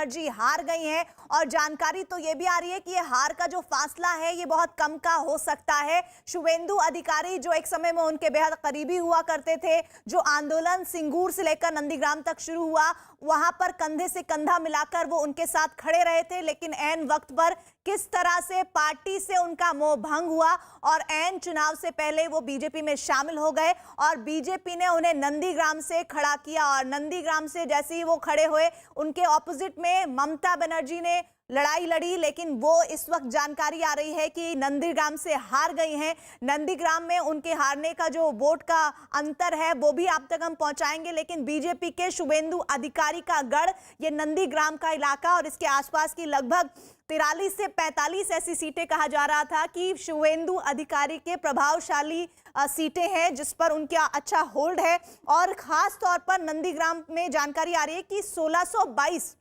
बनर्जी हार गई हैं और जानकारी तो ये भी आ रही है कि ये हार का जो फासला है ये बहुत कम का हो सकता है। शुवेंदु अधिकारी जो एक समय में उनके बेहद करीबी हुआ करते थे, जो आंदोलन सिंगूर से लेकर नंदीग्राम तक शुरू हुआ, वहां पर कंधे से कंधा मिलाकर वो उनके साथ खड़े रहे थे, लेकिन ऐन वक्त पर किस तरह से पार्टी से उनका मोह भंग हुआ और ऐन चुनाव से पहले वो बीजेपी में शामिल हो गए और बीजेपी ने उन्हें नंदीग्राम से खड़ा किया। और नंदीग्राम से जैसे ही वो खड़े हुए, उनके ऑपोजिट में ममता बनर्जी ने लड़ाई लड़ी, लेकिन वो इस वक्त जानकारी आ रही है कि नंदीग्राम से हार गई हैं। नंदीग्राम में उनके हारने का जो वोट का अंतर है वो भी आप तक हम पहुंचाएंगे, लेकिन बीजेपी के शुवेंदु अधिकारी का गढ़ ये नंदीग्राम का इलाका और इसके आसपास की लगभग 43 से 45 ऐसी सीटें कहा जा रहा था कि शुवेंदु अधिकारी के प्रभावशाली सीटें हैं जिस पर उनका अच्छा होल्ड है। और खास तौर पर नंदीग्राम में जानकारी आ रही है कि 1622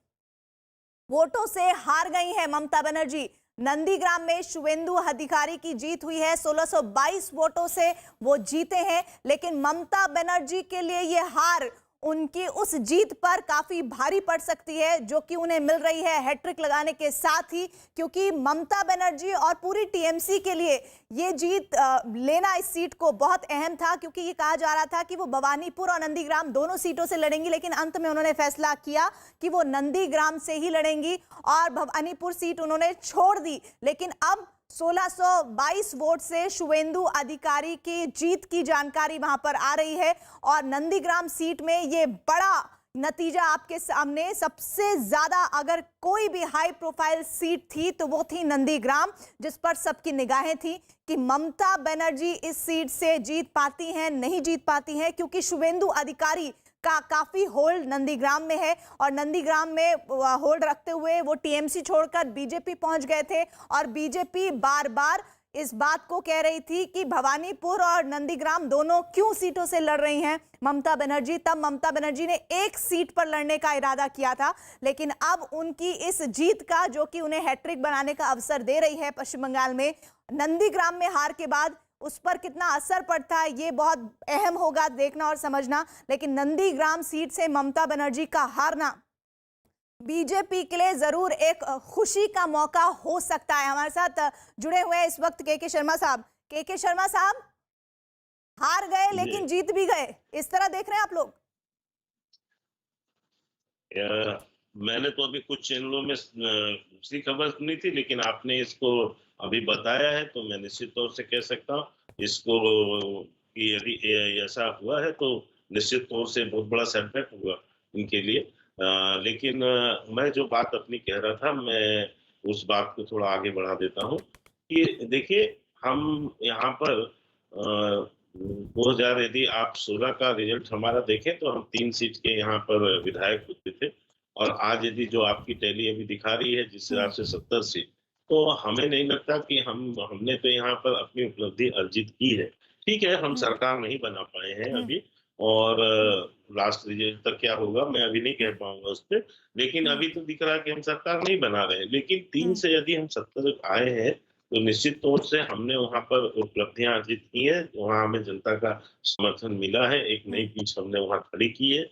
वोटों से हार गई है ममता बनर्जी। नंदीग्राम में शुवेंदु अधिकारी की जीत हुई है, 1622 वोटों से वो जीते हैं, लेकिन ममता बनर्जी के लिए ये हार उनकी उस जीत पर काफी भारी पड़ सकती है जो कि उन्हें मिल रही है हैट्रिक लगाने के साथ ही, क्योंकि ममता बनर्जी और पूरी टीएमसी के लिए ये जीत लेना इस सीट को बहुत अहम था, क्योंकि ये कहा जा रहा था कि वो भवानीपुर और नंदीग्राम दोनों सीटों से लड़ेंगी, लेकिन अंत में उन्होंने फैसला किया कि वो नंदीग्राम से ही लड़ेंगी और भवानीपुर सीट उन्होंने छोड़ दी। लेकिन अब 1622 वोट से शुवेंदु अधिकारी की जीत की जानकारी वहां पर आ रही है और नंदीग्राम सीट में ये बड़ा नतीजा आपके सामने। सबसे ज्यादा अगर कोई भी हाई प्रोफाइल सीट थी तो वो थी नंदीग्राम, जिस पर सबकी निगाहें थी कि ममता बनर्जी इस सीट से जीत पाती हैं नहीं जीत पाती हैं, क्योंकि शुवेंदु अधिकारी का काफी होल्ड नंदीग्राम में है और नंदीग्राम में होल्ड रखते हुए वो टीएमसी छोड़कर बीजेपी पहुंच गए थे और बीजेपी बार बार इस बात को कह रही थी कि भवानीपुर और नंदीग्राम दोनों क्यों सीटों से लड़ रही हैं ममता बनर्जी। तब ममता बनर्जी ने एक सीट पर लड़ने का इरादा किया था, लेकिन अब उनकी इस जीत का, जो कि उन्हें हैट्रिक बनाने का अवसर दे रही है पश्चिम बंगाल में, नंदीग्राम में हार के बाद उस पर कितना असर पड़ता है ये बहुत अहम होगा देखना और समझना। लेकिन नंदीग्राम सीट से ममता बनर्जी का हारना बीजेपी के लिए जरूर एक खुशी का मौका हो सकता है। हमारे साथ जुड़े हुए हैं इस वक्त के शर्मा साहब। के शर्मा साहब, हार गए लेकिन जीत भी गए, इस तरह देख रहे हैं आप लोग? मैंने तो अभी कुछ चैनलों में दूसरी खबर सुनी थी, लेकिन आपने इसको अभी बताया है तो मैं निश्चित तौर से कह सकता हूँ इसको कि यदि ऐसा हुआ है तो निश्चित तौर से बहुत बड़ा सेटबैक हुआ इनके लिए। लेकिन मैं जो बात अपनी कह रहा था, मैं उस बात को थोड़ा आगे बढ़ा देता हूँ कि देखिए, हम यहाँ पर 2000 यदि आप 16 का रिजल्ट हमारा देखें तो हम 3 सीट के यहाँ पर विधायक होते थे और आज यदि जो आपकी टैली अभी दिखा रही है जिस हिसाब से 70 सीट, तो हमें नहीं लगता कि हमने तो यहाँ पर अपनी उपलब्धि अर्जित की है। ठीक है, हम सरकार नहीं बना पाए हैं अभी और लास्ट रिजल्ट तक क्या होगा मैं अभी नहीं कह पाऊंगा उस पर, लेकिन अभी तो दिख रहा है कि हम सरकार नहीं बना रहे हैं। लेकिन 3 से यदि हम 70 आए हैं तो निश्चित तौर से हमने वहां पर उपलब्धियां अर्जित की है, वहां हमें जनता का समर्थन मिला है, एक नई पीठ हमने वहां खड़ी की है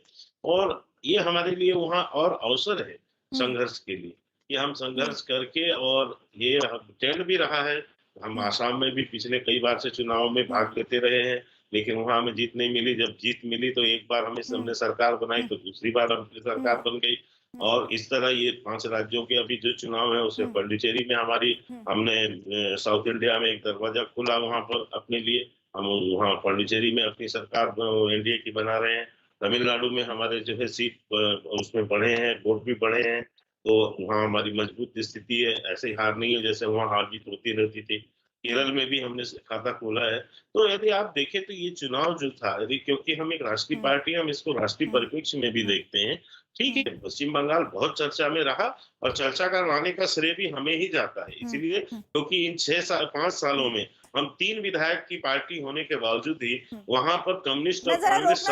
और ये हमारे लिए वहां और अवसर है संघर्ष के लिए कि हम संघर्ष करके, और ये ट्रेंड भी रहा है, हम आसाम में भी पिछले कई बार से चुनाव में भाग लेते रहे हैं, लेकिन वहां हमें जीत नहीं मिली। जब जीत मिली तो एक बार हमने सरकार बनाई तो दूसरी बार हमारी सरकार बन गई और इस तरह ये 5 राज्यों के अभी जो चुनाव है उसे पांडिचेरी में हमारी हमने साउथ इंडिया में एक दरवाजा खुला वहां पर अपने लिए, हम वहां पांडिचेरी में अपनी सरकार एनडीए की बना रहे हैं। तमिलनाडु में हमारे जो है सीट उसमें बढ़े हैं, वोट भी बढ़े हैं, तो वहाँ हमारी मजबूत स्थिति है, ऐसे ही हार नहीं है जैसे वहाँ हार जीत होती रहती थी। केरल में भी हमने खाता खोला है। तो यदि आप देखें तो ये चुनाव जो था, यदि क्योंकि हम एक राष्ट्रीय पार्टी, हम इसको राष्ट्रीय परिप्रेक्ष्य में भी देखते हैं। ठीक है, पश्चिम बंगाल बहुत चर्चा में रहा और चर्चा करवाने का श्रेय भी हमें ही जाता है, इसीलिए क्योंकि इन 5 सालों में हम 3 विधायक की पार्टी होने के बावजूद ही वहां पर कम्युनिस्ट और कांग्रेस